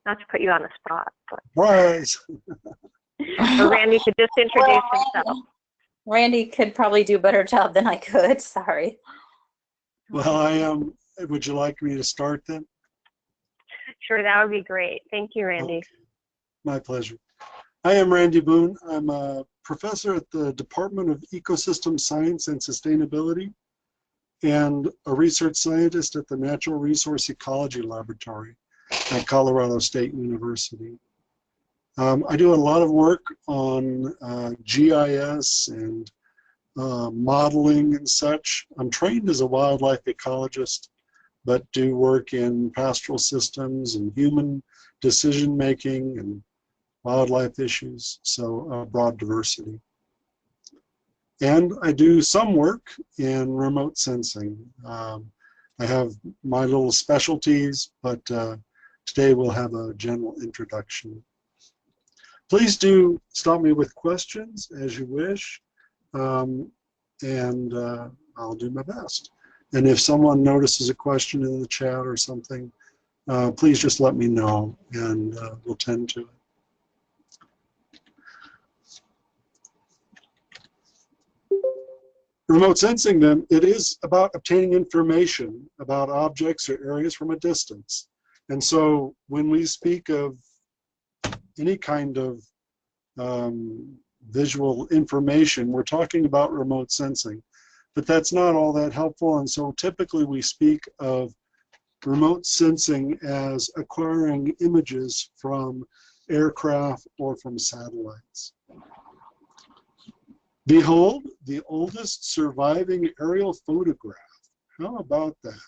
Not to put you on the spot, but Surprise! so Randy could just introduce himself. Randy could probably do a better job than I could. Sorry. Well, I am. Would you like me to start then? Sure, that would be great. Thank you, Randy. Okay. My pleasure. I am Randy Boone. I'm a professor at the Department of Ecosystem Science and Sustainability and a research scientist at the Natural Resource Ecology Laboratory at Colorado State University. I do a lot of work on GIS and modeling and such. I'm trained as a wildlife ecologist, but do work in pastoral systems and human decision making and wildlife issues, so broad diversity. And I do some work in remote sensing. I have my little specialties, but today we'll have a general introduction. Please do stop me with questions as you wish, and I'll do my best. And if someone notices a question in the chat or something, please just let me know, and we'll tend to it. Remote sensing, then, it is about obtaining information about objects or areas from a distance. And so when we speak of any kind of visual information, we're talking about remote sensing. But that's not all that helpful, and so typically we speak of remote sensing as acquiring images from aircraft or from satellites. Behold, the oldest surviving aerial photograph. How about that?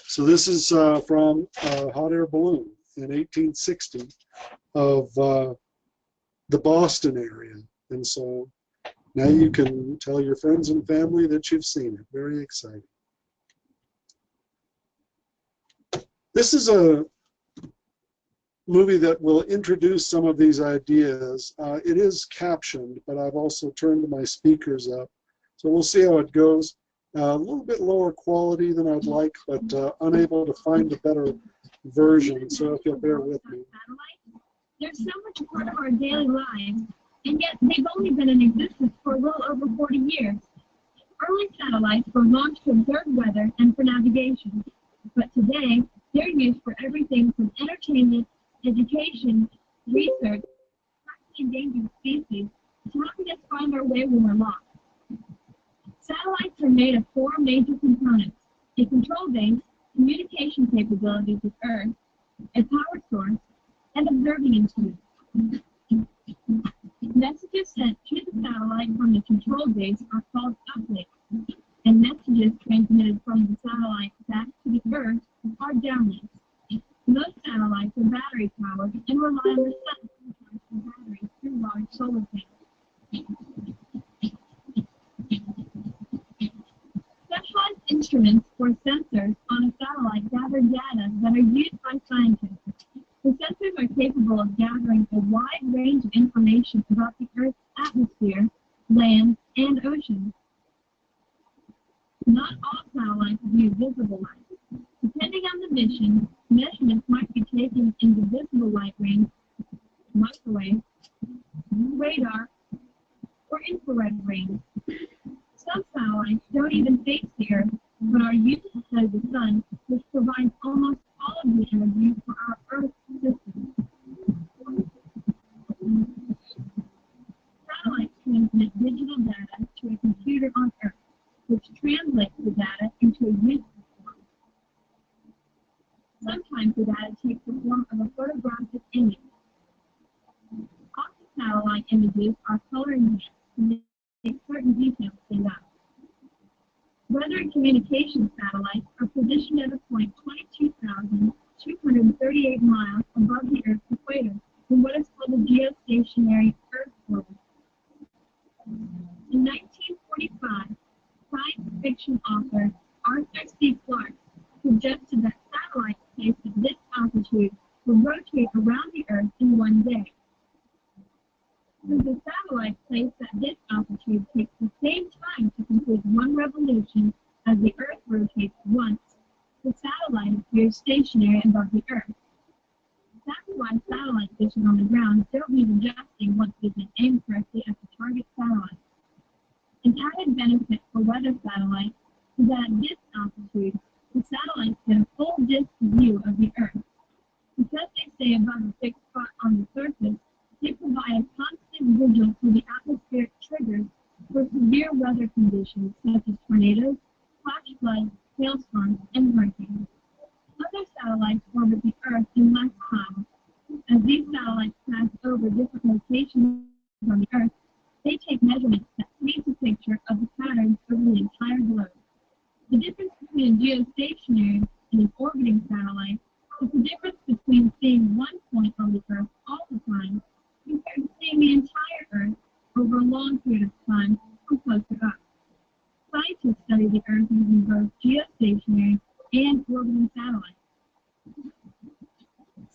So this is from a hot air balloon in 1860 of the Boston area. And so now you can tell your friends and family that you've seen it. Very exciting. This is a movie that will introduce some of these ideas. It is captioned, but I've also turned my speakers up. So we'll see how it goes. A little bit lower quality than I'd like, but unable to find a better version, so if you'll bear with me. They're so much a part of our daily lives, and yet they've only been in existence for a little over 40 years. Early satellites were launched to observe weather and for navigation, but today they're used for everything from entertainment, education, research, tracking endangered species, to helping us find our way when we're lost. Satellites are made of 4 major components: a control base, communication capabilities with Earth, a power source, and observing instruments. Messages sent to the satellite from the control base are called uplinks, and messages transmitted from the satellite back to the Earth are downlinks. Most satellites are battery powered and rely on the sun to charge the batteries through large solar panels. Specialized instruments or sensors on a satellite gather data that are used by scientists. The sensors are capable of gathering a wide range of information about the Earth's atmosphere, land, and oceans. Not all satellites view visible light. Depending on the mission, measurements might be taken in the visible light range, microwave, radar, or infrared range. Some satellites don't even face the Earth, but are used inside of the sun, which provides almost all of the energy for our Earth system. Satellites transmit digital data to a computer on Earth, which translates the data into a useful form. Sometimes the data takes the form of a photographic image. Often satellite images are color enhanced to make certain details stand out. Weather and communication satellites are positioned at a point 22,238 miles above the Earth's equator in what is called a geostationary Earth orbit. In 1945, science fiction author Arthur C. Clarke suggested that satellites placed at this altitude would rotate around the Earth in one day. Since a satellite placed at this altitude takes the same time to complete one revolution as the Earth rotates once, the satellite appears stationary above the Earth. That's why satellite dishes on the ground don't need adjusting once they've been aimed correctly at the target satellite. An added benefit for weather satellites is that at this altitude, the satellites get a full disk view of the Earth. Because they stay above a fixed spot on the surface, they provide a constant vigil for the atmospheric triggers for severe weather conditions such as tornadoes, flash floods, hailstorms, and hurricanes. Other satellites orbit the Earth in less time. As these satellites pass over different locations on the Earth, they take measurements that paint a picture of the patterns over the entire globe. The difference between a geostationary and an orbiting satellite is the difference between seeing one point on the Earth all the time compared to seeing the entire Earth over a long period of time from closer up. Scientists study the Earth using both geostationary and orbiting satellites.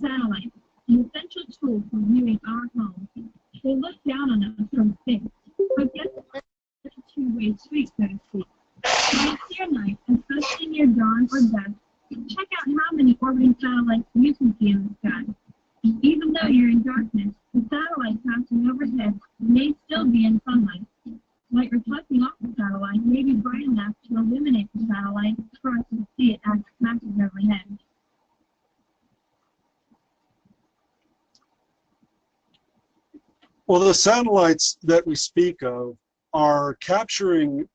Satellites, an essential tool for viewing our homes. They look down on us from space, but guess what? It's a two-way street, so to speak. When it's your night, especially near dawn or dusk, check out how many orbiting satellites you can see in the sky. Even though you're in darkness, the satellite passing overhead may still be in sunlight. Light reflecting off the satellite may be bright enough to illuminate the satellite for us to see it as it passes overhead. Well, the satellites that we speak of are capturing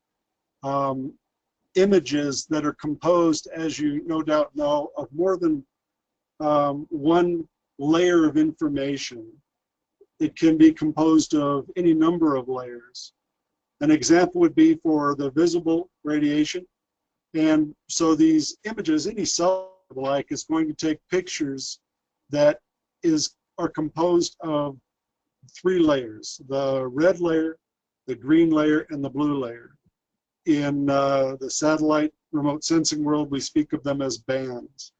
images that are composed, as you no doubt know, of more than one layer of information. It can be composed of any number of layers. An example would be for the visible radiation. And so these images, any satellite is going to take pictures that are composed of three layers: the red layer, the green layer, and the blue layer. In the satellite remote sensing world, we speak of them as bands.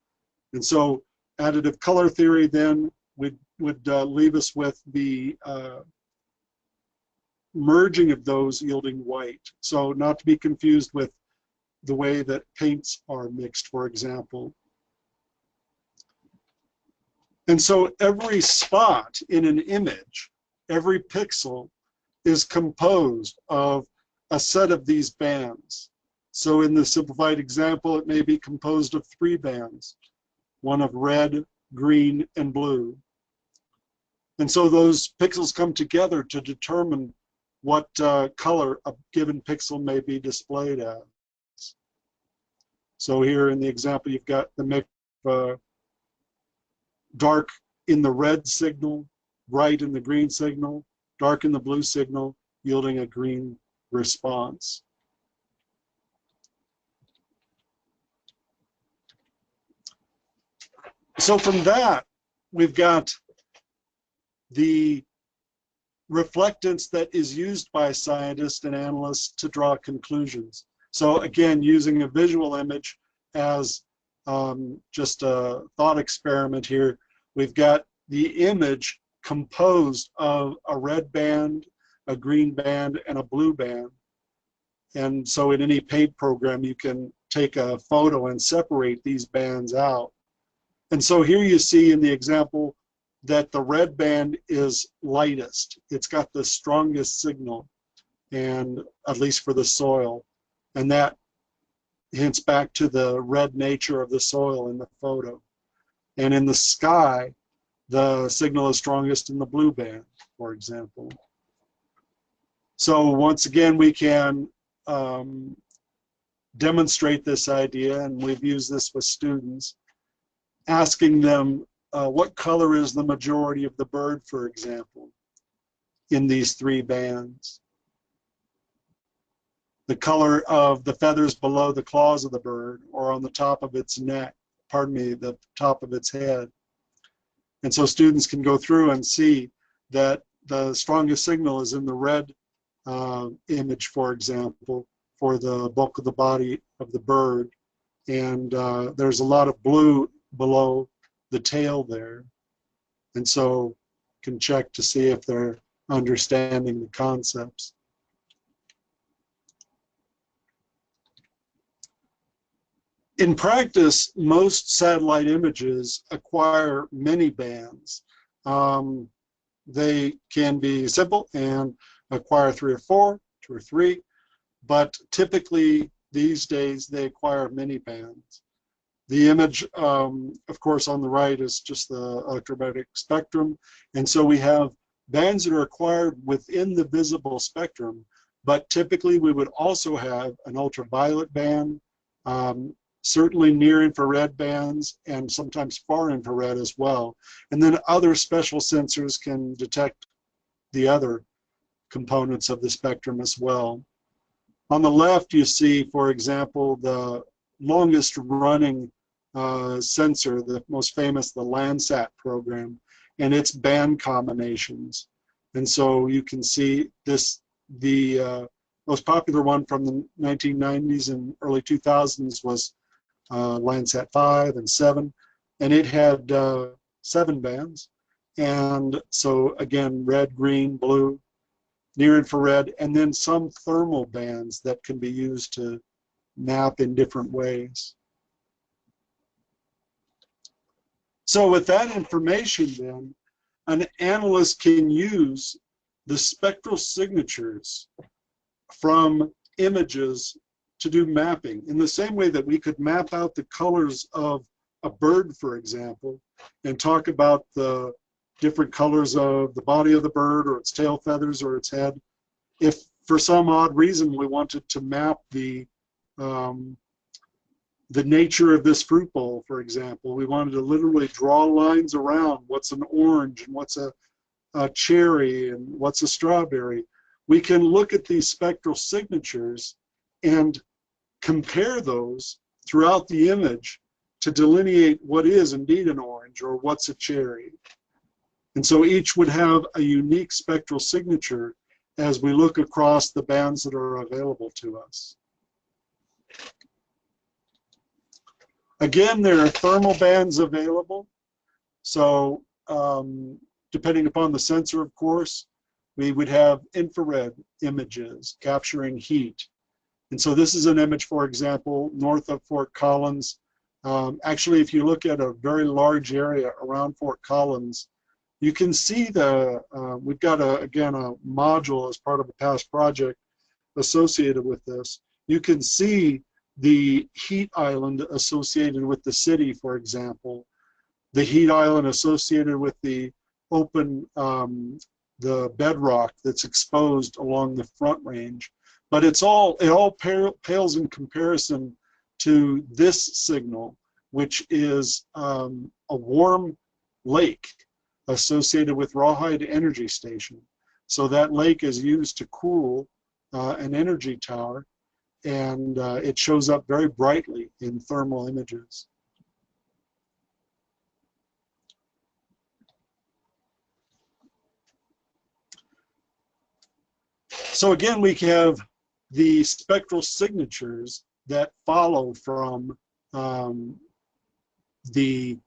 And so additive color theory then would leave us with the merging of those yielding white. So not to be confused with the way that paints are mixed, for example. And so every spot in an image, every pixel, is composed of a set of these bands. So in the simplified example, it may be composed of three bands, one of red, green, and blue. And so those pixels come together to determine what color a given pixel may be displayed as. So here in the example, you've got the mix of dark in the red signal, bright in the green signal, dark in the blue signal, yielding a green response. So from that, we've got the reflectance that is used by scientists and analysts to draw conclusions. So again, using a visual image as just a thought experiment here, we've got the image composed of a red band, a green band, and a blue band. And so in any paint program, you can take a photo and separate these bands out. And so here you see in the example that the red band is lightest. It's got the strongest signal, and at least for the soil. And that hints back to the red nature of the soil in the photo. And in the sky, the signal is strongest in the blue band, for example. So once again, we can demonstrate this idea, and we've used this with students, asking them what color is the majority of the bird, for example, in these three bands. The color of the feathers below the claws of the bird, or on the top of its neck, pardon me, the top of its head. And so students can go through and see that the strongest signal is in the red image, for example, for the bulk of the body of the bird. And there's a lot of blue below the tail there. And so can check to see if they're understanding the concepts. In practice, most satellite images acquire many bands. They can be simple and acquire 3 or 4, 2 or 3, but typically these days they acquire many bands. The image, of course, on the right is just the electromagnetic spectrum, and so we have bands that are acquired within the visible spectrum, but typically we would also have an ultraviolet band, certainly near infrared bands, and sometimes far infrared as well. And then other special sensors can detect the other components of the spectrum as well. On the left, you see, for example, the longest running sensor, the most famous, the Landsat program, and its band combinations. And so you can see this, the most popular one from the 1990s and early 2000s was Landsat 5 and 7, and it had 7 bands. And so again, red, green, blue, near infrared, and then some thermal bands that can be used to map in different ways. So with that information then, an analyst can use the spectral signatures from images to do mapping in the same way that we could map out the colors of a bird, for example, and talk about the different colors of the body of the bird or its tail feathers or its head. If for some odd reason we wanted to map the nature of this fruit bowl, for example, we wanted to literally draw lines around what's an orange and what's a cherry and what's a strawberry, we can look at these spectral signatures and compare those throughout the image to delineate what is indeed an orange or what's a cherry. And so each would have a unique spectral signature as we look across the bands that are available to us. Again, there are thermal bands available. So depending upon the sensor, of course, we would have infrared images capturing heat. And so this is an image, for example, north of Fort Collins. Actually, if you look at a very large area around Fort Collins, you can see the, we've got, again, a module as part of a past project associated with this. You can see the heat island associated with the city, for example, the heat island associated with the open, the bedrock that's exposed along the Front Range. But it all pales in comparison to this signal, which is a warm lake associated with Rawhide Energy Station. So that lake is used to cool an energy tower, and it shows up very brightly in thermal images. So again, we have the spectral signatures that follow from the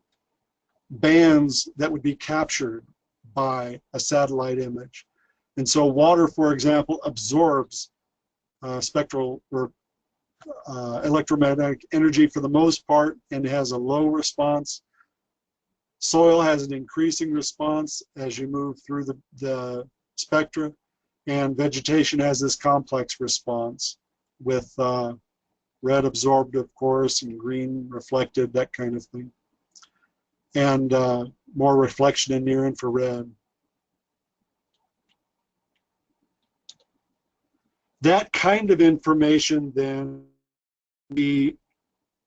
bands that would be captured by a satellite image. And so water, for example, absorbs spectral or electromagnetic energy for the most part and has a low response. Soil has an increasing response as you move through the spectra, and vegetation has this complex response with red absorbed, of course, and green reflected, that kind of thing, and more reflection in near infrared. That kind of information then, the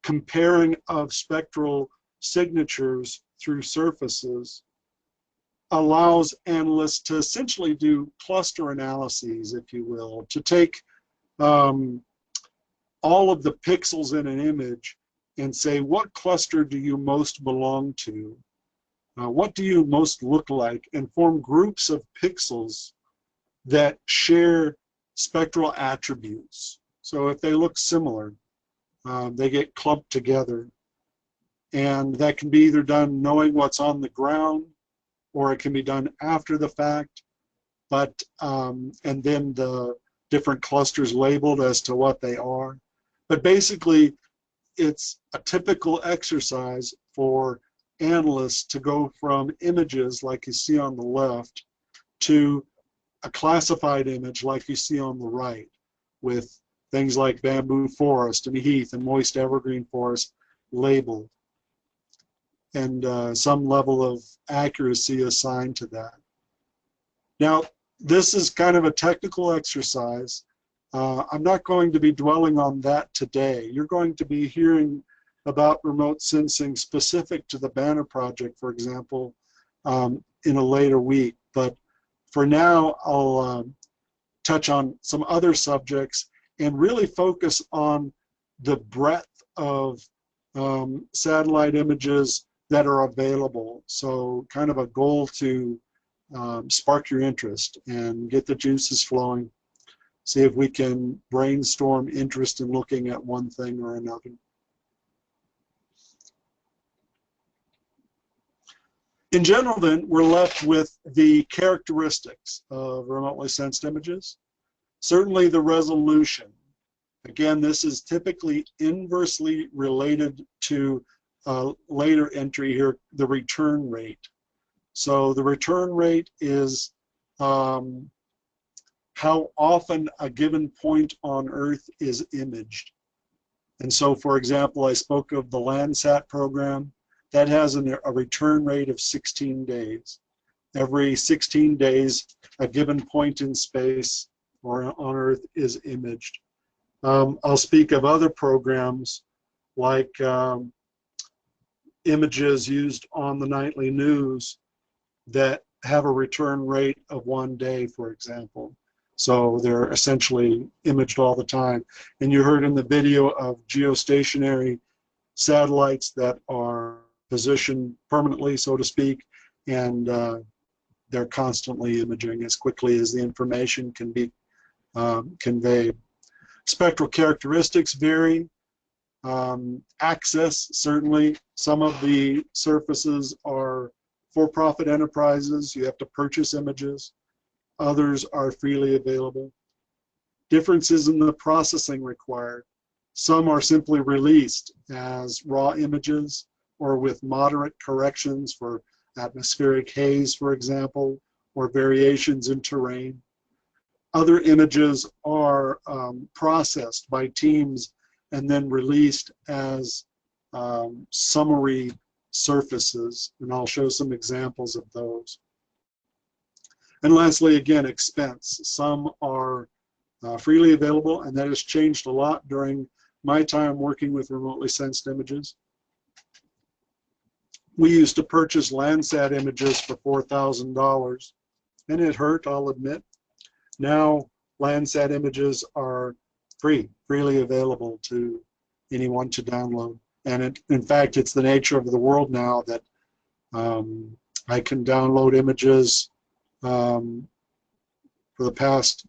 comparing of spectral signatures through surfaces, allows analysts to essentially do cluster analyses, if you will, to take all of the pixels in an image and say, what cluster do you most belong to? What do you most look like? And form groups of pixels that share spectral attributes. So if they look similar, they get clumped together. And that can be either done knowing what's on the ground, or it can be done after the fact, but and then the different clusters labeled as to what they are. But basically, it's a typical exercise for analysts to go from images like you see on the left to a classified image like you see on the right, with things like bamboo forest and heath and moist evergreen forest labeled, and some level of accuracy assigned to that. Now, this is kind of a technical exercise. I'm not going to be dwelling on that today. You're going to be hearing about remote sensing specific to the BANR project, for example, in a later week. But for now, I'll touch on some other subjects and really focus on the breadth of satellite images that are available. So kind of a goal to spark your interest and get the juices flowing. See if we can brainstorm interest in looking at one thing or another. In general, then, we're left with the characteristics of remotely sensed images. Certainly the resolution. Again, this is typically inversely related to later entry here, the return rate. So the return rate is how often a given point on Earth is imaged. And so, for example, I spoke of the Landsat program. That has a return rate of 16 days. Every 16 days, a given point in space or on Earth is imaged. I'll speak of other programs like images used on the nightly news that have a return rate of 1 day, for example. So they're essentially imaged all the time. And you heard in the video of geostationary satellites that are positioned permanently, so to speak, and they're constantly imaging as quickly as the information can be conveyed. Spectral characteristics vary. Access, certainly. Some of the surfaces are for-profit enterprises. You have to purchase images. Others are freely available. Differences in the processing required. Some are simply released as raw images or with moderate corrections for atmospheric haze, for example, or variations in terrain. Other images are processed by teams and then released as summary surfaces, and I'll show some examples of those. And lastly, again, expense. Some are freely available, and that has changed a lot during my time working with remotely sensed images. We used to purchase Landsat images for $4,000, and it hurt, I'll admit. Now, Landsat images are freely available to anyone to download. And in fact, it's the nature of the world now that I can download images for the past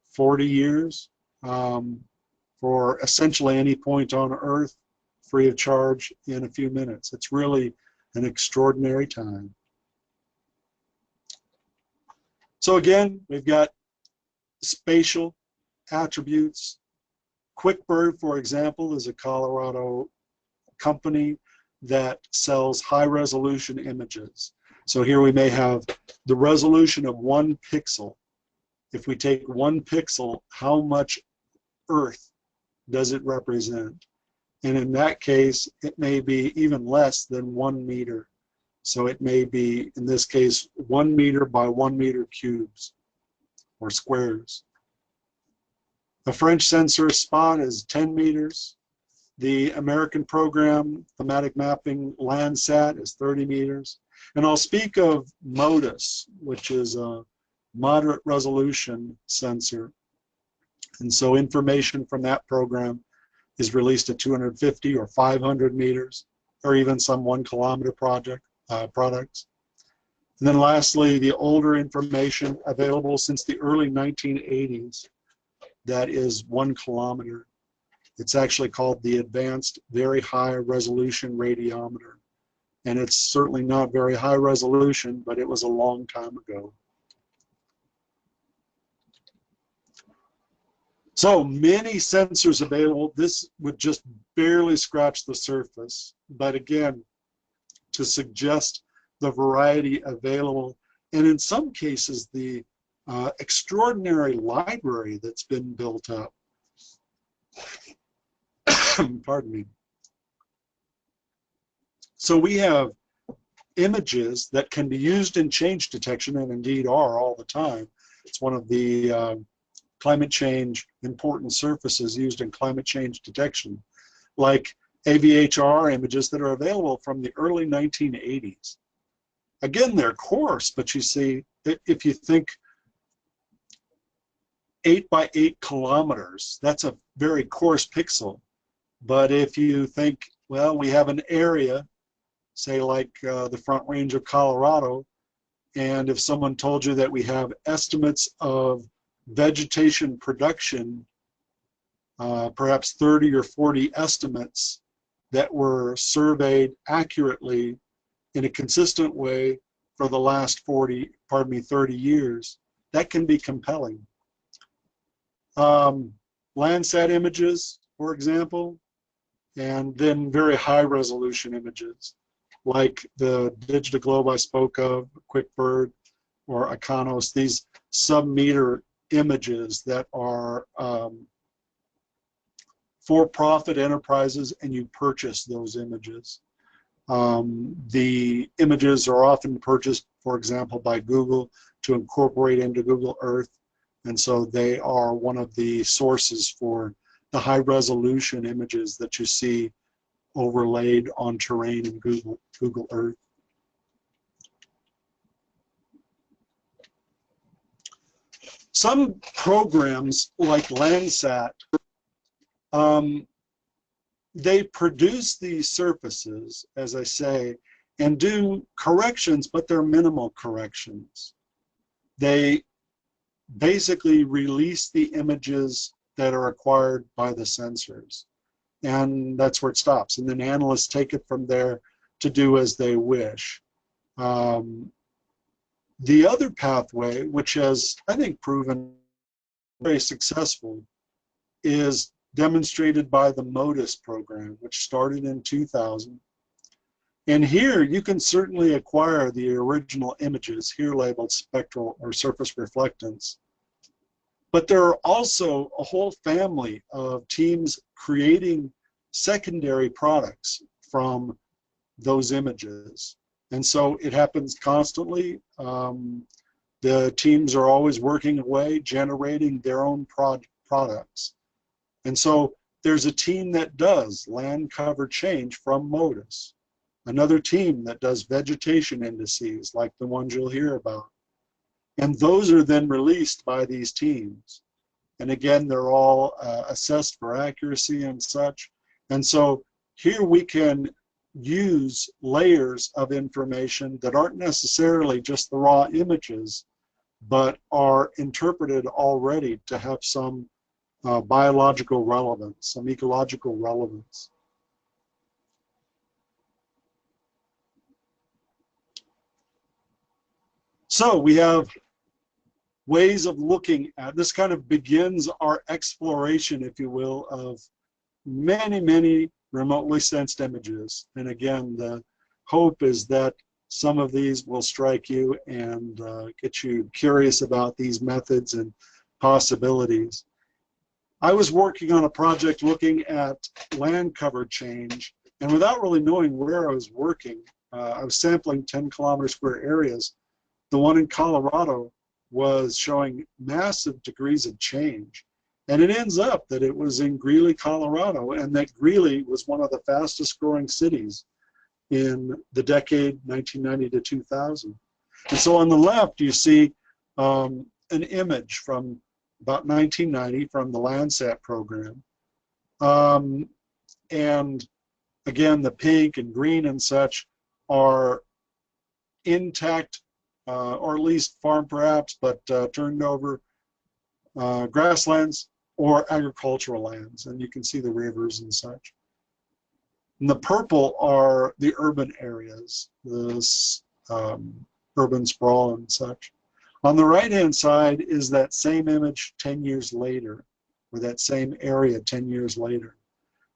40 years for essentially any point on Earth, free of charge in a few minutes. It's really an extraordinary time. So again, we've got spatial attributes. QuickBird, for example, is a Colorado company that sells high-resolution images. So here we may have the resolution of 1 pixel. If we take 1 pixel, how much Earth does it represent? And in that case, it may be even less than 1 meter. So it may be, in this case, 1 meter by 1 meter cubes or squares. The French sensor spot is 10 meters. The American program, thematic mapping Landsat, is 30 meters. And I'll speak of MODIS, which is a moderate resolution sensor. And so information from that program is released at 250 or 500 meters, or even some 1 kilometer products. And then lastly, the older information available since the early 1980s, that is 1 kilometer. It's actually called the Advanced Very High Resolution Radiometer. And it's certainly not very high resolution, but it was a long time ago. So many sensors available. This would just barely scratch the surface. But again, to suggest the variety available, and in some cases, the extraordinary library that's been built up. Pardon me. So we have images that can be used in change detection, and indeed are all the time. It's one of the climate change important surfaces used in climate change detection, like AVHR images that are available from the early 1980s. Again, they're coarse, but you see, if you think 8 by 8 kilometers, that's a very coarse pixel. But if you think, well, we have an area, say like the Front Range of Colorado, and if someone told you that we have estimates of vegetation production, perhaps 30 or 40 estimates that were surveyed accurately in a consistent way for the last 30 years, that can be compelling. Landsat images, for example, and then very high resolution images, like the Digitaglobe I spoke of, QuickBird, or Iconos, these sub-meter images that are for-profit enterprises, and you purchase those images. The images are often purchased, for example, by Google to incorporate into Google Earth, and so they are one of the sources for the high-resolution images that you see overlaid on terrain in Google Earth. Some programs like Landsat, they produce these surfaces, as I say, and do corrections, but they're minimal corrections. They basically release the images that are acquired by the sensors, and that's where it stops. And then analysts take it from there to do as they wish. The other pathway, which has, I think, proven very successful, is demonstrated by the MODIS program, which started in 2000. And here you can certainly acquire the original images, here labeled spectral or surface reflectance. But there are also a whole family of teams creating secondary products from those images. And so it happens constantly. The teams are always working away, generating their own products. And so there's a team that does land cover change from MODIS, another team that does vegetation indices like the ones you'll hear about. And those are then released by these teams. And again, they're all assessed for accuracy and such. And so here we can use layers of information that aren't necessarily just the raw images, but are interpreted already to have some biological relevance, some ecological relevance. So we have ways of looking at this. Kind of begins our exploration, if you will, of many, many remotely sensed images. And again, the hope is that some of these will strike you and get you curious about these methods and possibilities. I was working on a project looking at land cover change, and without really knowing where I was working, I was sampling 10-kilometer square areas. The one in Colorado was showing massive degrees of change. And it ends up that it was in Greeley, Colorado, and that Greeley was one of the fastest growing cities in the decade 1990 to 2000. And so on the left, you see an image from about 1990 from the Landsat program. And again, the pink and green and such are intact, or at least farm perhaps, but turned over grasslands or agricultural lands, and you can see the rivers and such. And the purple are the urban areas, the urban sprawl and such. On the right-hand side is that same image 10 years later. or that same area 10 years later.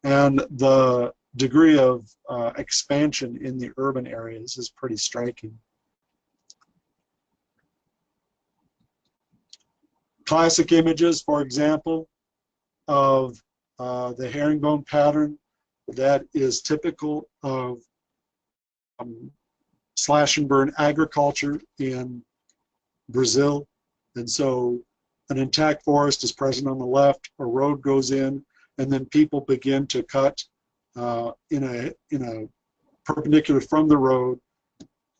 And the degree of expansion in the urban areas is pretty striking. Classic images, for example, of the herringbone pattern that is typical of slash and burn agriculture in Brazil. And so an intact forest is present on the left, a road goes in, and then people begin to cut in a perpendicular from the road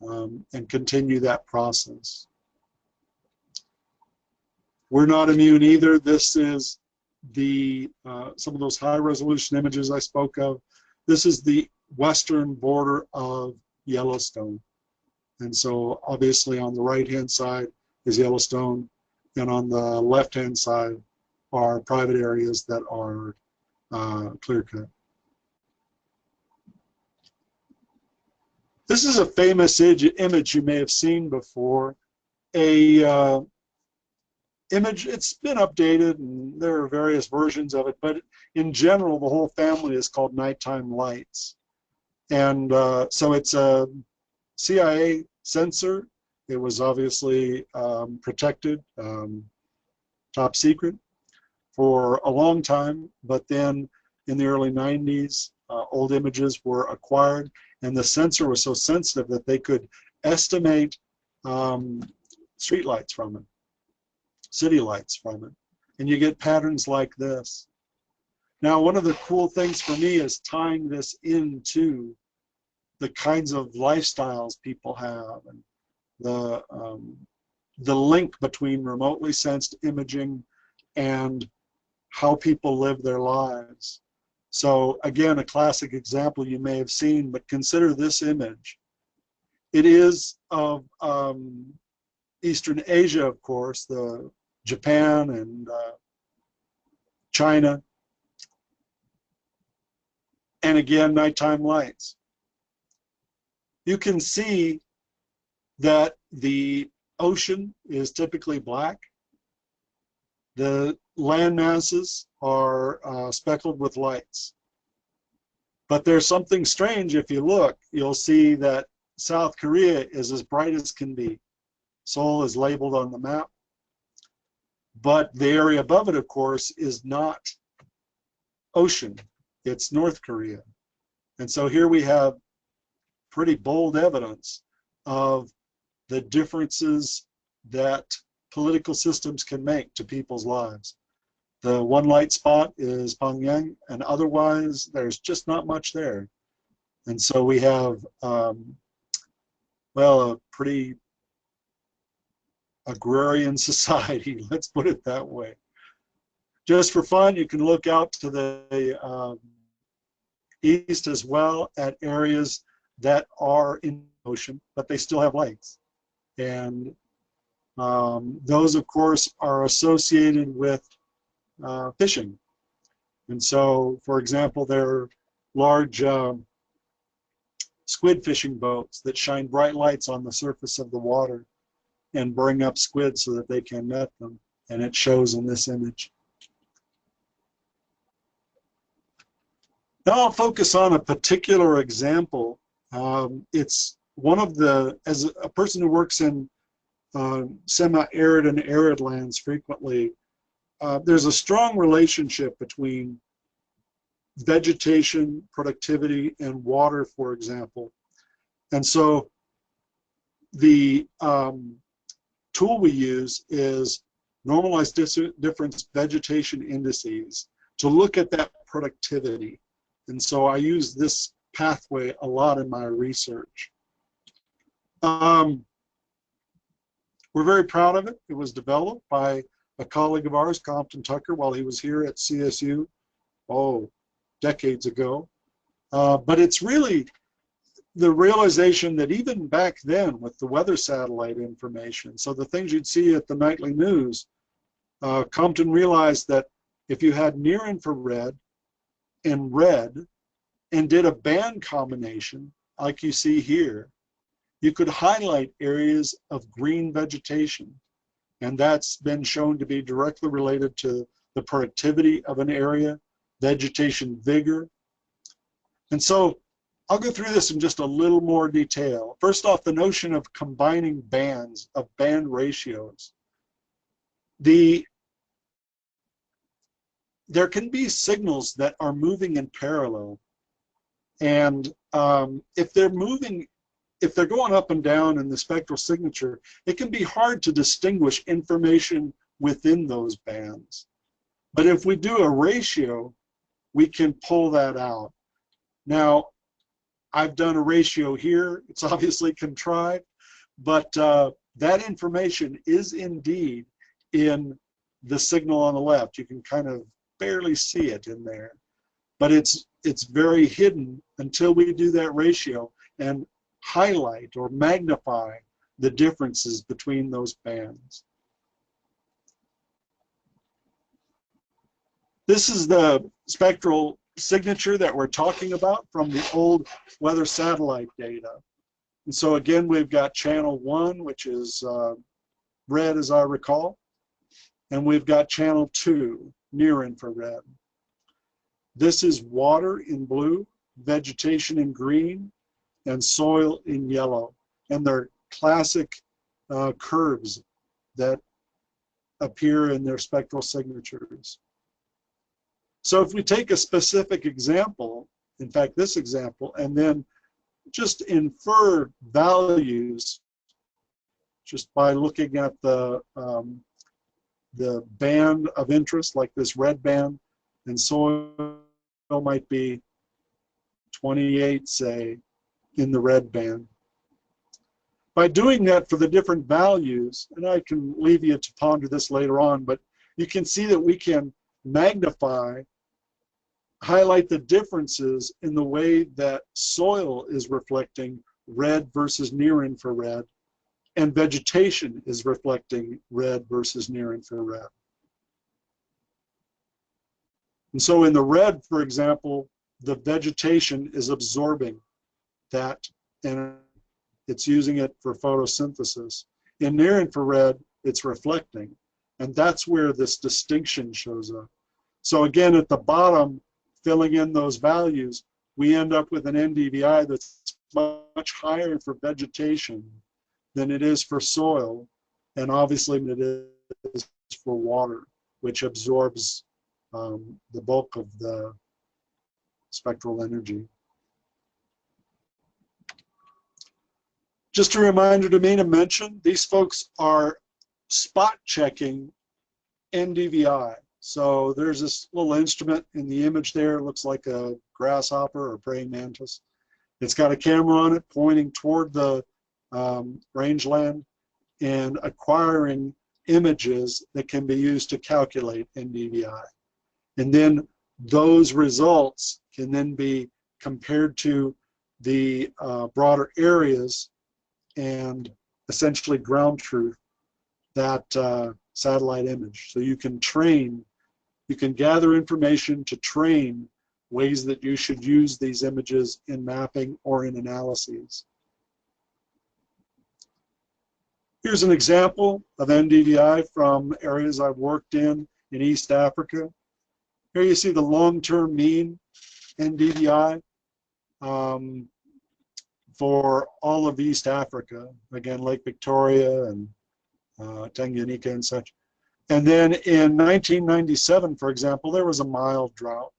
and continue that process. We're not immune either. This is the some of those high resolution images I spoke of. This is the western border of Yellowstone. And so obviously on the right hand side is Yellowstone, and on the left hand side are private areas that are clear cut. This is a famous image you may have seen before. A image, it's been updated and there are various versions of it, but in general the whole family is called nighttime lights. And so it's a CIA sensor. It was obviously protected, top secret for a long time, but then in the early 90s old images were acquired, and the sensor was so sensitive that they could estimate street lights from it, city lights from it, and you get patterns like this. Now, one of the cool things for me is tying this into the kinds of lifestyles people have, and the link between remotely sensed imaging and how people live their lives. So again, a classic example you may have seen, but consider this image. It is of Eastern Asia, of course, Japan and China. And again, nighttime lights. You can see that the ocean is typically black. The land masses are speckled with lights. But there's something strange. If you look, you'll see that South Korea is as bright as can be. Seoul is labeled on the map. But the area above it, of course, is not ocean. It's North Korea. And so here we have pretty bold evidence of the differences that political systems can make to people's lives. The one light spot is Pyongyang, and otherwise there's just not much there. And so we have, well, a pretty agrarian society, let's put it that way. Just for fun, you can look out to the east as well at areas that are in the ocean, but they still have lights. And those, of course, are associated with fishing. And so, for example, there are large squid fishing boats that shine bright lights on the surface of the water and bring up squid so that they can net them. And it shows in this image. Now I'll focus on a particular example. It's one of the, as a person who works in semi-arid and arid lands frequently, there's a strong relationship between vegetation, productivity, and water, for example. And so the tool we use is normalized difference vegetation indices to look at that productivity. And so I use this pathway a lot in my research. We're very proud of it. It was developed by a colleague of ours, Compton Tucker, while he was here at CSU, decades ago. But it's really the realization that even back then with the weather satellite information, so the things you'd see at the nightly news, Compton realized that if you had near infrared and red and did a band combination like you see here, you could highlight areas of green vegetation. And that's been shown to be directly related to the productivity of an area, vegetation vigor. And so I'll go through this in just a little more detail. First off, the notion of combining bands, of band ratios. There can be signals that are moving in parallel. And if they're going up and down in the spectral signature, it can be hard to distinguish information within those bands. But if we do a ratio, we can pull that out. Now, I've done a ratio here. It's obviously contrived, but that information is indeed in the signal on the left. You can kind of barely see it in there, but it's very hidden until we do that ratio and highlight or magnify the differences between those bands. This is the spectral signature that we're talking about from the old weather satellite data. And so again, we've got channel 1, which is red as I recall, and we've got channel 2, near infrared. This is water in blue, vegetation in green, and soil in yellow. And they're classic curves that appear in their spectral signatures. So if we take a specific example, in fact this example, and then just infer values just by looking at the band of interest, like this red band, and soil might be 28, say, in the red band. By doing that for the different values, and I can leave you to ponder this later on, but you can see that we can magnify, highlight the differences in the way that soil is reflecting red versus near infrared, and vegetation is reflecting red versus near infrared. And so in the red, for example, the vegetation is absorbing that and it's using it for photosynthesis. In near infrared, it's reflecting, and that's where this distinction shows up. So again, at the bottom, filling in those values, we end up with an NDVI that's much higher for vegetation than it is for soil, and obviously it is for water, which absorbs the bulk of the spectral energy. Just a reminder to me to mention, these folks are spot checking NDVI. So there's this little instrument in the image there. It looks like a grasshopper or praying mantis. It's got a camera on it pointing toward the rangeland and acquiring images that can be used to calculate NDVI. And then those results can then be compared to the broader areas and essentially ground truth that satellite image. So you can train, you can gather information to train ways that you should use these images in mapping or in analyses. Here's an example of NDVI from areas I've worked in East Africa. Here you see the long-term mean NDVI for all of East Africa. Again, Lake Victoria and Tanganyika and such. And then in 1997, for example, there was a mild drought.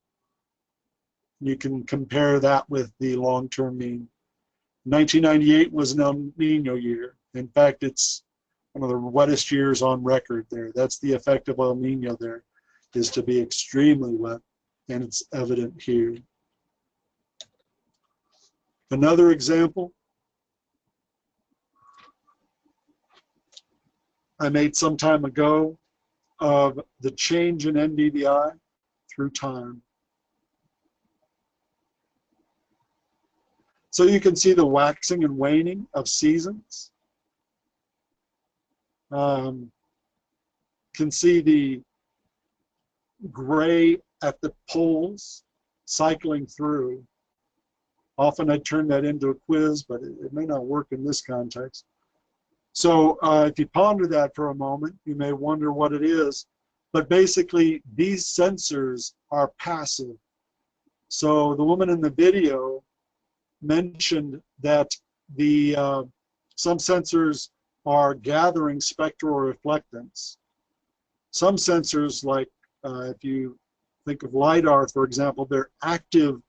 You can compare that with the long-term mean. 1998 was an El Nino year. In fact, it's one of the wettest years on record there. That's the effect of El Nino there, is to be extremely wet, and it's evident here. Another example I made some time ago of the change in NDVI through time. So you can see the waxing and waning of seasons. Can see the gray at the poles cycling through. Often I turn that into a quiz, but it may not work in this context. So if you ponder that for a moment, you may wonder what it is. But basically, these sensors are passive. So the woman in the video mentioned that some sensors are gathering spectral reflectance. Some sensors, like if you think of LiDAR, for example, they're active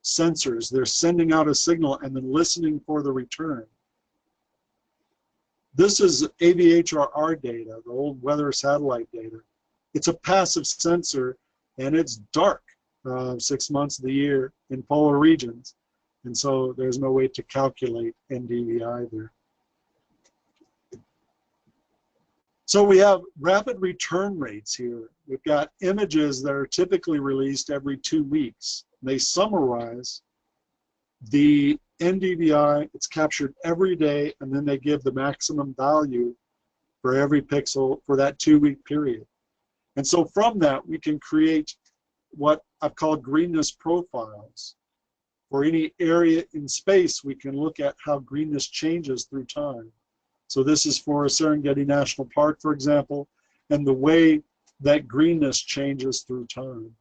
sensors. They're sending out a signal and then listening for the return. This is AVHRR data, the old weather satellite data. It's a passive sensor, and it's dark 6 months of the year in polar regions. And so there's no way to calculate NDVI there. So we have rapid return rates here. We've got images that are typically released every 2 weeks. They summarize the NDVI. It's captured every day, and then they give the maximum value for every pixel for that 2-week period. And so from that, we can create what I've called greenness profiles. For any area in space, we can look at how greenness changes through time. So this is for Serengeti National Park, for example, and the way that greenness changes through time.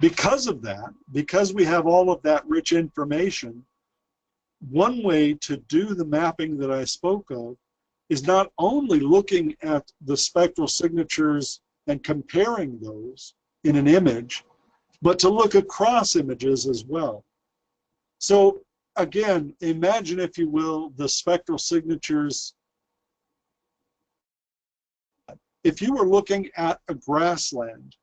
Because of that, because we have all of that rich information, one way to do the mapping that I spoke of is not only looking at the spectral signatures and comparing those in an image, but to look across images as well. So again, imagine, if you will, the spectral signatures. If you were looking at a grassland,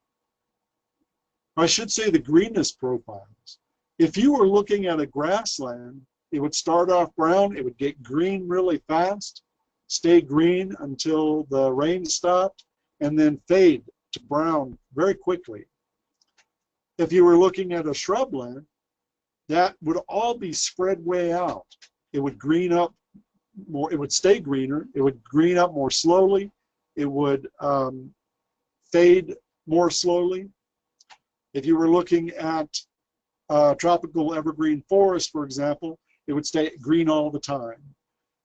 or I should say the greenness profiles, if you were looking at a grassland, it would start off brown, it would get green really fast, stay green until the rain stopped, and then fade to brown very quickly. If you were looking at a shrubland, that would all be spread way out. It would green up more, it would stay greener, it would green up more slowly, it would fade more slowly. If you were looking at tropical evergreen forest, for example, it would stay green all the time.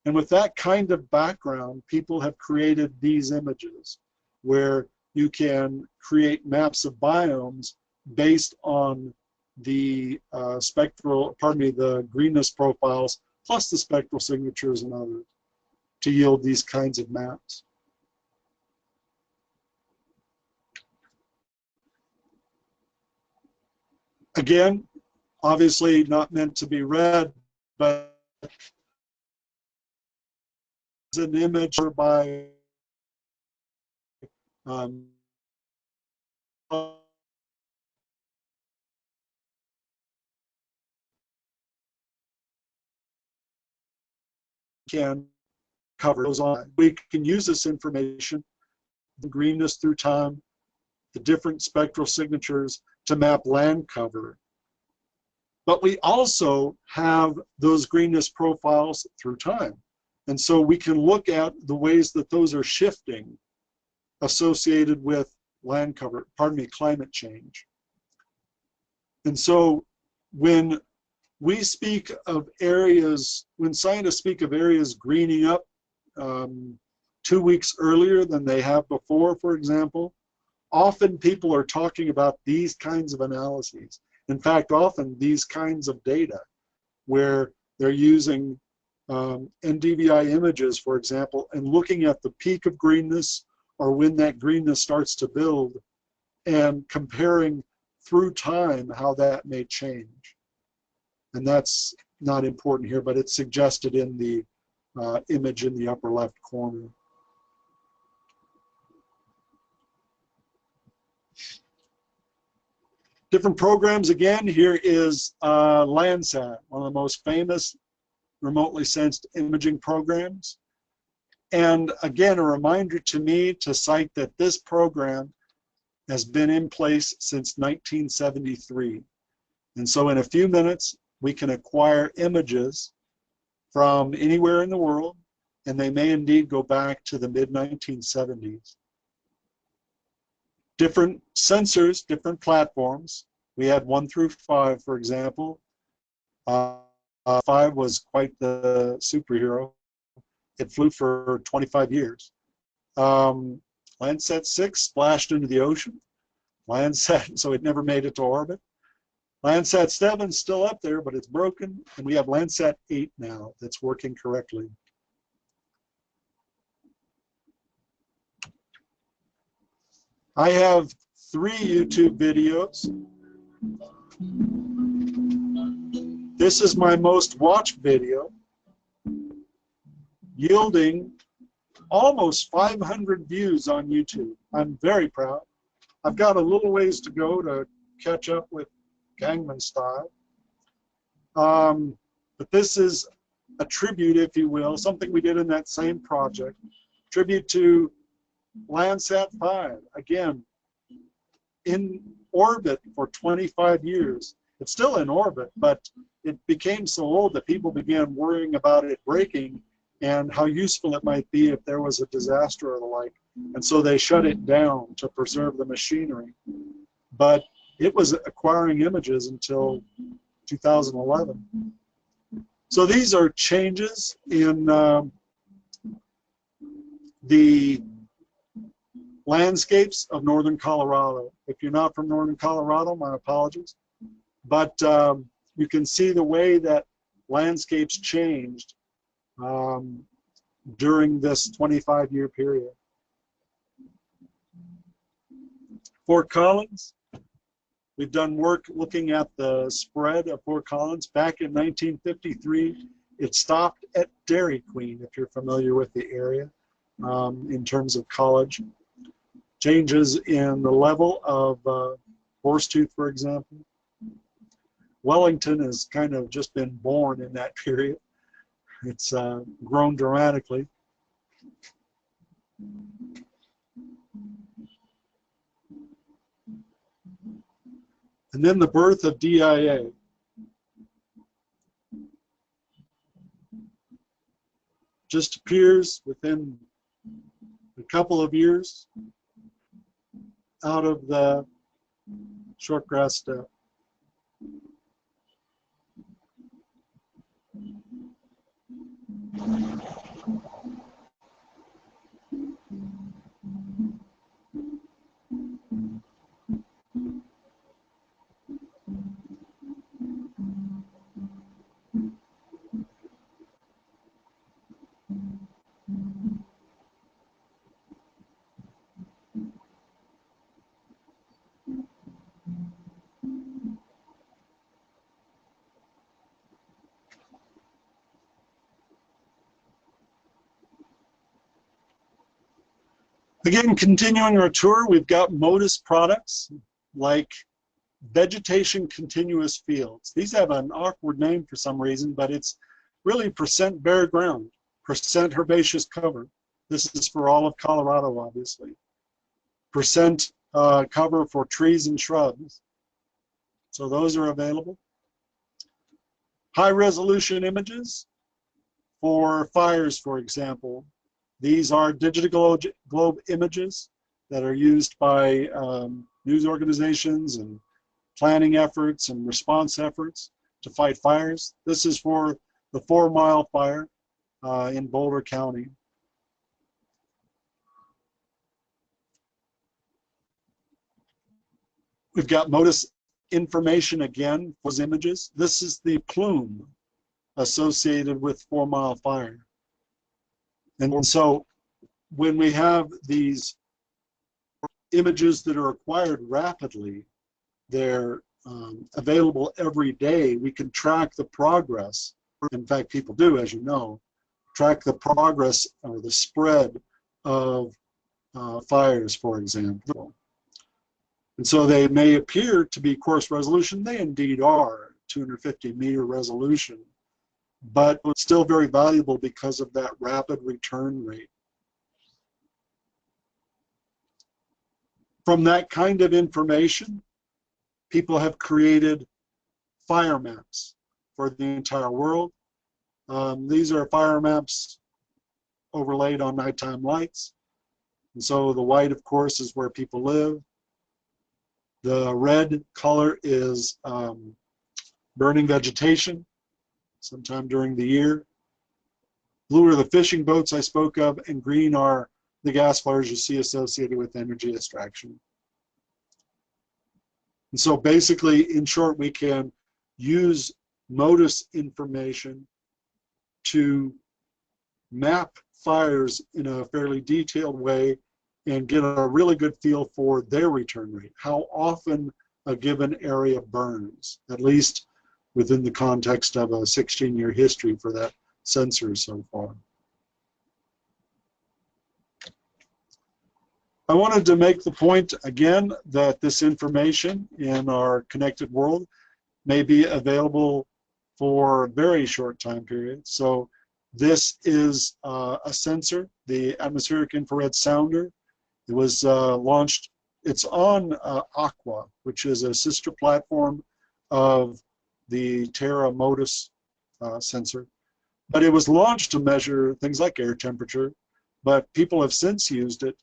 And with that kind of background, people have created these images where you can create maps of biomes based on the the greenness profiles plus the spectral signatures and others to yield these kinds of maps. Again, obviously not meant to be read, but it's an image by can cover those on. We can use this information, the greenness through time, the different spectral signatures to map land cover. But we also have those greenness profiles through time. And so we can look at the ways that those are shifting associated with land cover, climate change. And so when we speak of areas, when scientists speak of areas greening up 2 weeks earlier than they have before, for example, often people are talking about these kinds of analyses. In fact, often these kinds of data where they're using NDVI images, for example, and looking at the peak of greenness or when that greenness starts to build and comparing through time how that may change. And that's not important here, but it's suggested in the image in the upper left corner. Different programs, again, here is Landsat, one of the most famous remotely sensed imaging programs. And again, a reminder to me to cite that this program has been in place since 1973. And so in a few minutes, we can acquire images from anywhere in the world, and they may indeed go back to the mid-1970s. Different sensors, different platforms. We had 1 through 5, for example. 5 was quite the superhero. It flew for 25 years. Landsat 6 splashed into the ocean. Landsat, so it never made it to orbit. Landsat 7 is still up there, but it's broken, and we have Landsat 8 now that's working correctly. I have 3 YouTube videos. This is my most watched video, yielding almost 500 views on YouTube. I'm very proud. I've got a little ways to go to catch up with Gangnam Style. But this is a tribute, if you will, something we did in that same project. Tribute to Landsat 5, again, in orbit for 25 years. It's still in orbit, but it became so old that people began worrying about it breaking and how useful it might be if there was a disaster or the like. And so they shut it down to preserve the machinery. But it was acquiring images until 2011. So these are changes in the landscapes of northern Colorado. If you're not from northern Colorado, my apologies. But you can see the way that landscapes changed during this 25-year period. Fort Collins, we've done work looking at the spread of Fort Collins. Back in 1953, it stopped at Dairy Queen, if you're familiar with the area, in terms of college. Changes in the level of Horsetooth, for example. Wellington has kind of just been born in that period. It's grown dramatically. And then the birth of DIA. Just appears within a couple of years out of the shortgrass steppe. Again, continuing our tour, we've got Modus products like vegetation continuous fields. These have an awkward name for some reason, but it's really percent bare ground, percent herbaceous cover. This is for all of Colorado, obviously. Percent cover for trees and shrubs. So those are available. High resolution images for fires, for example. These are digital globe images that are used by news organizations and planning efforts and response efforts to fight fires. This is for the 4 Mile fire in Boulder County. We've got Modus information again for those images. This is the plume associated with 4 Mile fire. And so when we have these images that are acquired rapidly, they're available every day, we can track the progress. In fact, people do, as you know, track the progress or the spread of fires, for example. And so they may appear to be coarse resolution. They indeed are 250-meter resolution, but it's still very valuable because of that rapid return rate. From that kind of information, people have created fire maps for the entire world. These are fire maps overlaid on nighttime lights. And so the white, of course, is where people live. The red color is burning vegetation sometime during the year. Blue are the fishing boats I spoke of, and green are the gas flares you see associated with energy extraction. And so basically, in short, we can use MODIS information to map fires in a fairly detailed way and get a really good feel for their return rate, how often a given area burns, at least within the context of a 16-year history for that sensor so far. I wanted to make the point again that this information in our connected world may be available for very short time periods. So this is a sensor, the atmospheric infrared sounder. It was launched, it's on Aqua, which is a sister platform of the Terra MODIS sensor. But it was launched to measure things like air temperature, but people have since used it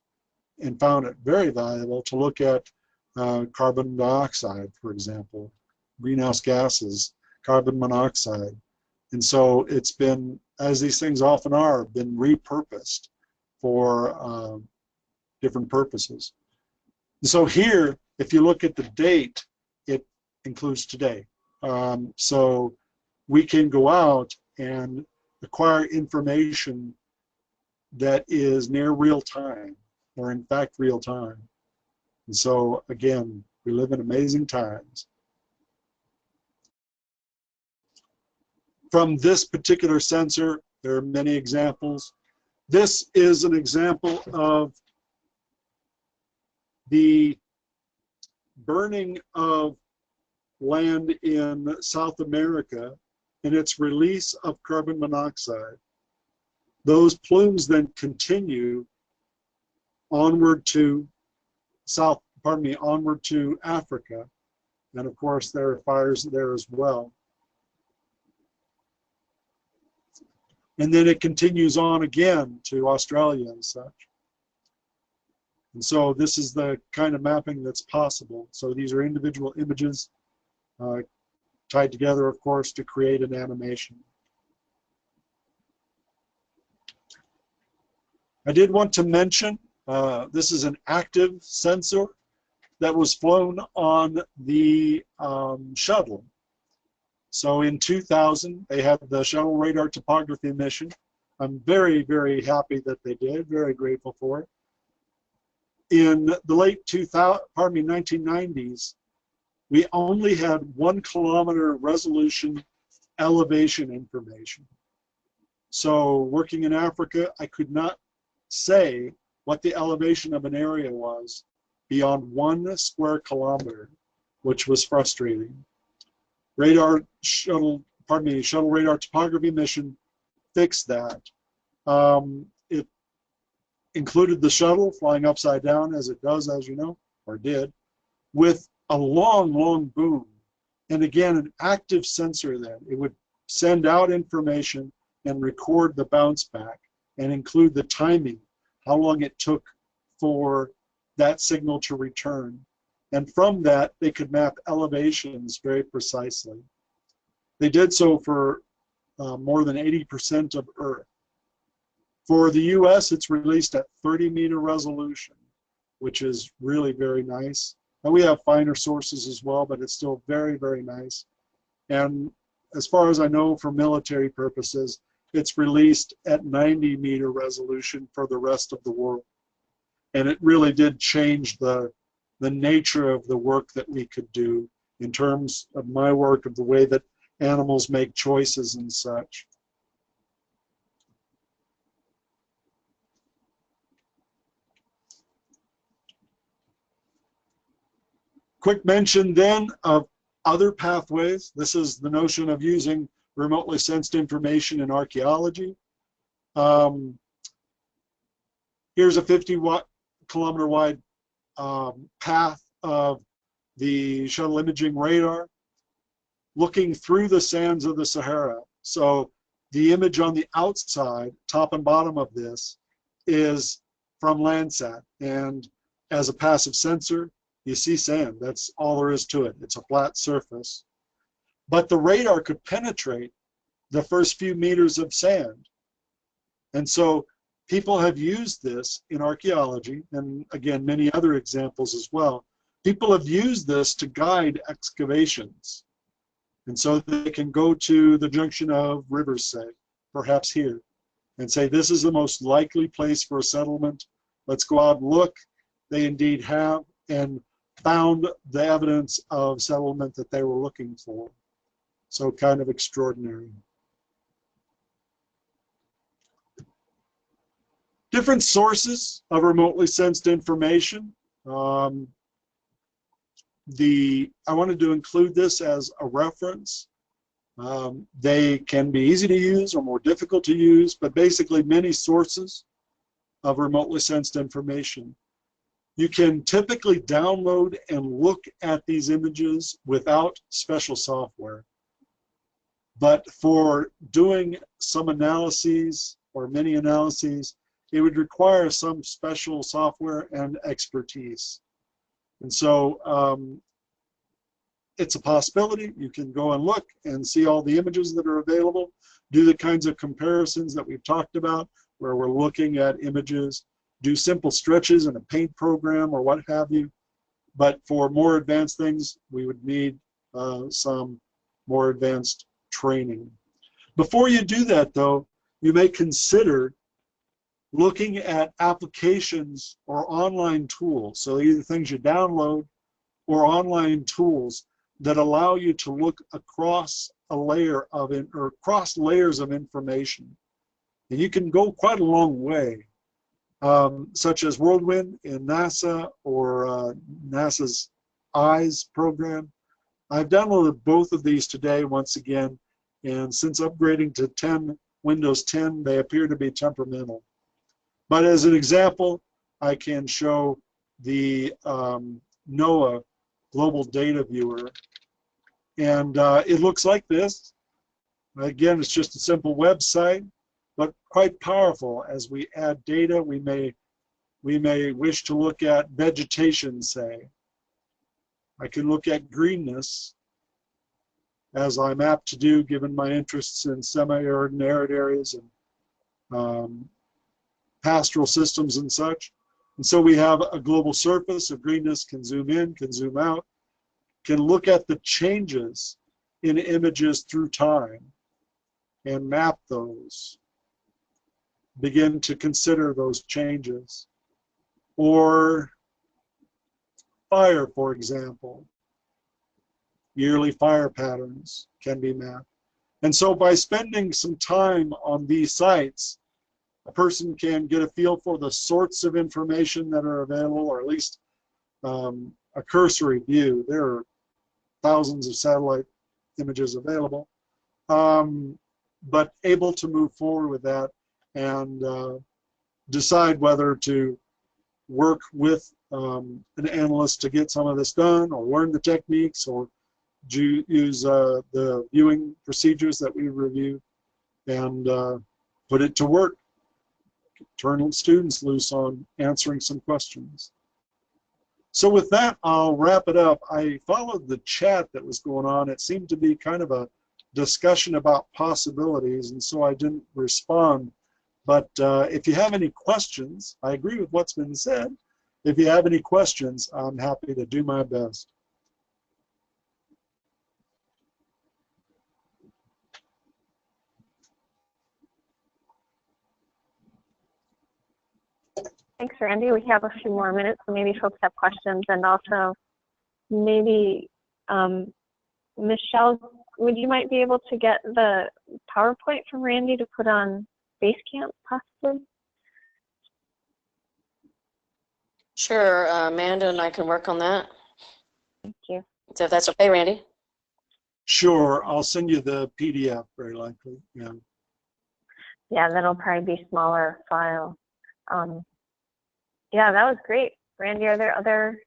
and found it very valuable to look at carbon dioxide, for example, greenhouse gases, carbon monoxide. And so it's been, as these things often are, been repurposed for different purposes. And so here, if you look at the date, it includes today. So we can go out and acquire information that is near real time, or in fact real time. And so again, we live in amazing times. From this particular sensor, there are many examples. This is an example of the burning of land in South America and its release of carbon monoxide. Those plumes then continue onward to onward to Africa. And of course, there are fires there as well. And then it continues on again to Australia and such. And so this is the kind of mapping that's possible. So these are individual images tied together, of course, to create an animation. I did want to mention this is an active sensor that was flown on the shuttle. So in 2000, they had the shuttle radar topography mission. I'm very, very happy that they did, very grateful for it. In the late 1990s, we only had 1 kilometer resolution elevation information. So working in Africa, I could not say what the elevation of an area was beyond 1 square kilometer, which was frustrating. Shuttle radar topography mission fixed that. It included the shuttle flying upside down, as it does, as you know, or did, with a long, long boom. And again, an active sensor then. It would send out information and record the bounce back and include the timing, how long it took for that signal to return. And from that, they could map elevations very precisely. They did so for more than 80% of Earth. For the US, it's released at 30-meter resolution, which is really very nice. And we have finer sources as well, but it's still very, very nice. And as far as I know, for military purposes, it's released at 90-meter resolution for the rest of the world. And it really did change the nature of the work that we could do in terms of my work, of the way that animals make choices and such. Quick mention then of other pathways. This is the notion of using remotely sensed information in archaeology. Here's a 50-kilometer wide path of the shuttle imaging radar looking through the sands of the Sahara. So the image on the outside, top and bottom of this, is from Landsat. And as a passive sensor, you see sand. That's all there is to it. It's a flat surface. But the radar could penetrate the first few meters of sand. And so people have used this in archaeology, and again, many other examples as well. People have used this to guide excavations. And so they can go to the junction of rivers, say, perhaps here, and say, this is the most likely place for a settlement. Let's go out and look. They indeed have, and found the evidence of settlement that they were looking for. So kind of extraordinary. Different sources of remotely sensed information. I wanted to include this as a reference. They can be easy to use or more difficult to use, but basically many sources of remotely sensed information. You can typically download and look at these images without special software. But for doing some analyses or many analyses, it would require some special software and expertise. And so it's a possibility. You can go and look and see all the images that are available, do the kinds of comparisons that we've talked about, where we're looking at images, do simple stretches in a paint program or what have you. But for more advanced things, we would need some more advanced training. Before you do that, though, you may consider looking at applications or online tools. So either things you download or online tools that allow you to look across a layer of it, or across layers of information. And you can go quite a long way, such as Whirlwind in NASA or NASA's EYES program. I've downloaded both of these today once again, and since upgrading to Windows 10, they appear to be temperamental. But as an example, I can show the NOAA Global Data Viewer, and it looks like this. Again, it's just a simple website, but quite powerful. As we add data, we may wish to look at vegetation, say. I can look at greenness, as I'm apt to do given my interests in semi-arid and arid areas and pastoral systems and such. And so we have a global surface of greenness, can zoom in, can zoom out, can look at the changes in images through time and map those, begin to consider those changes. Or fire, for example. Yearly fire patterns can be mapped. And so by spending some time on these sites, a person can get a feel for the sorts of information that are available, or at least a cursory view. There are thousands of satellite images available, but able to move forward with that and decide whether to work with an analyst to get some of this done, or learn the techniques, or use the viewing procedures that we reviewed and put it to work. Turn students loose on answering some questions. So with that, I'll wrap it up. I followed the chat that was going on. It seemed to be kind of a discussion about possibilities, and so I didn't respond. But if you have any questions, I agree with what's been said. If you have any questions, I'm happy to do my best. Thanks, Randy. We have a few more minutes, so maybe folks have questions. And also, maybe, Michelle, you might be able to get the PowerPoint from Randy to put on Basecamp, possibly? Sure, Amanda and I can work on that. Thank you. So if that's okay, Randy. Sure, I'll send you the PDF very likely. Yeah. Yeah, that'll probably be a smaller file. Yeah, that was great. Randy, are there other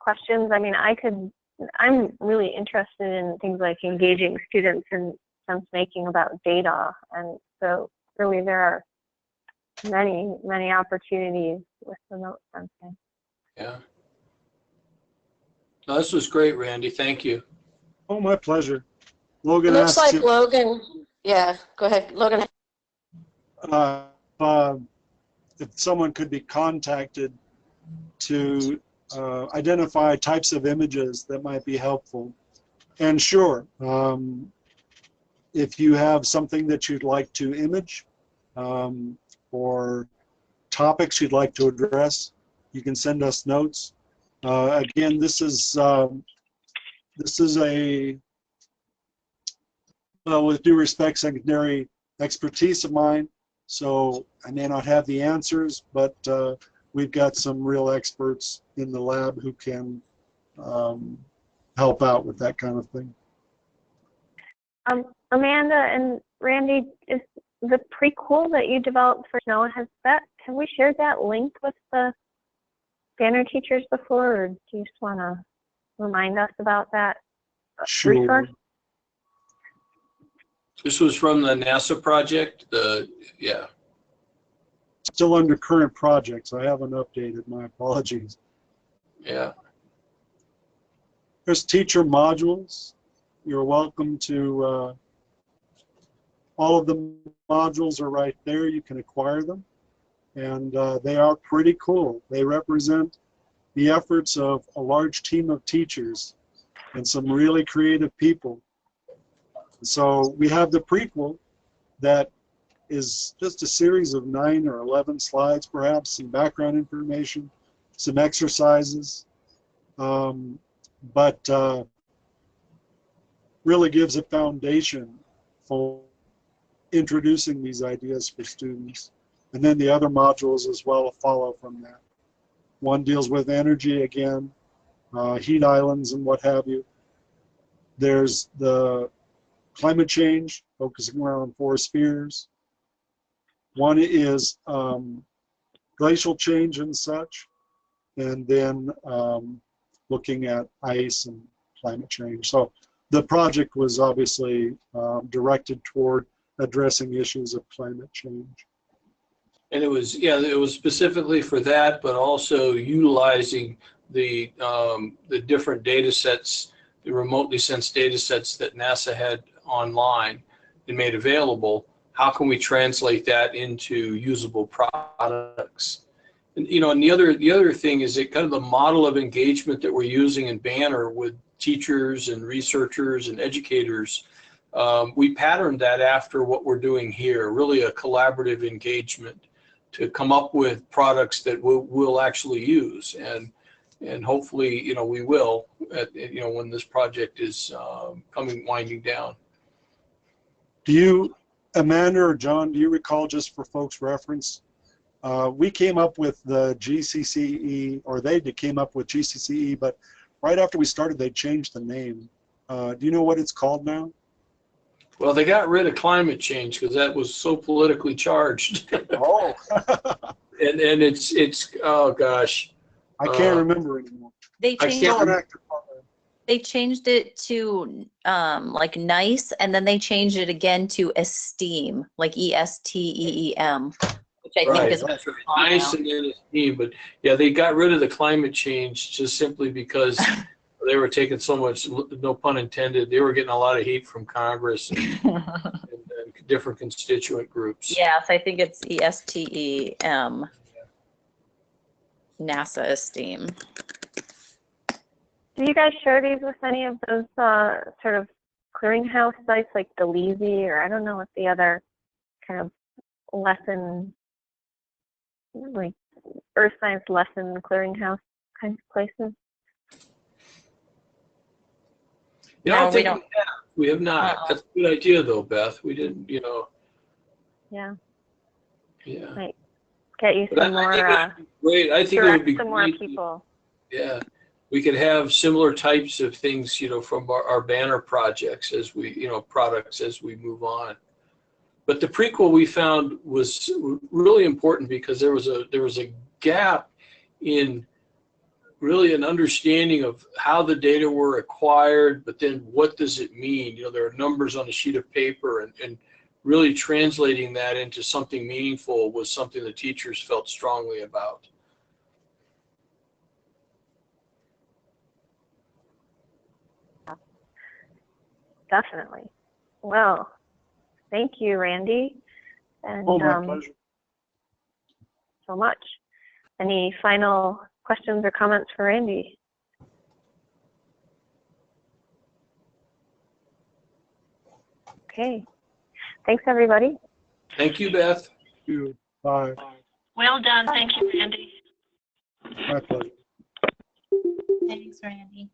questions? I mean, I'm really interested in things like engaging students in sense making about data. And so really there are many, many opportunities with remote sensing. Yeah. No, this was great, Randy. Thank you. Oh, my pleasure. Logan It looks asked like Logan, yeah, go ahead, Logan. if someone could be contacted to identify types of images that might be helpful. And sure, if you have something that you'd like to image or topics you'd like to address, you can send us notes. Again, this is a, well, with due respect, secondary expertise of mine, so I may not have the answers, but we've got some real experts in the lab who can help out with that kind of thing. Amanda and Randy, is the prequel that you developed for Noah, have we shared that link with the BANR teachers before, or do you just want to remind us about that Sure. resource? This was from the NASA project. Yeah. Still under current projects. I haven't updated. My apologies. Yeah. There's teacher modules. You're welcome to, all of the modules are right there. You can acquire them. And they are pretty cool. They represent the efforts of a large team of teachers and some really creative people. So we have the prequel that is just a series of 9 or 11 slides, perhaps, some background information, some exercises, but really gives a foundation for introducing these ideas for students. And then the other modules as well follow from that. One deals with energy again, heat islands and what have you. There's the climate change, focusing around 4 spheres. One is glacial change and such, and then looking at ice and climate change. So the project was obviously directed toward addressing issues of climate change. And it was, yeah, it was specifically for that, but also utilizing the different data sets, the remotely sensed data sets that NASA had online and made available. How can we translate that into usable products? And, you know, and the other thing is that kind of the model of engagement that we're using in BANR with teachers and researchers and educators, we patterned that after what we're doing here, really a collaborative engagement to come up with products that we'll actually use, and hopefully, you know, we will, you know, when this project is winding down. Do you, Amanda or John, do you recall, just for folks' reference, we came up with the GCCE, or they came up with GCCE, but right after we started, they changed the name. Do you know what it's called now? Well, they got rid of climate change because that was so politically charged. Oh. and it's oh gosh. I can't remember anymore. They changed it to like nice, and then they changed it again to esteem, like ESTEEM, which I think is That's right. Nice and then esteem, but yeah, they got rid of the climate change just simply because they were taking so much, no pun intended, they were getting a lot of heat from Congress and different constituent groups. Yes, I think it's ESTEM, NASA esteem. Do you guys share these with any of those sort of clearinghouse sites like the Leasy, or I don't know what the other kind of lesson, like earth science lesson clearinghouse kind of places? You know, No, we don't. We have not. That's a good idea, though, Beth. We didn't, you know. Yeah. Yeah. Might get you But some more. Great. I think it would be some great. more people. Yeah. We could have similar types of things, you know, from our BANR projects as we, you know, products as we move on. But the prequel we found was really important because there was a gap in really an understanding of how the data were acquired, but then what does it mean? You know, there are numbers on a sheet of paper, and really translating that into something meaningful was something the teachers felt strongly about. Definitely. Well, thank you, Randy. And Oh, my pleasure. so much. Any final questions or comments for Randy? Okay. Thanks, everybody. Thank you, Beth. Thank you. Bye. Well done. Thank you, Randy. My pleasure. Thanks, Randy.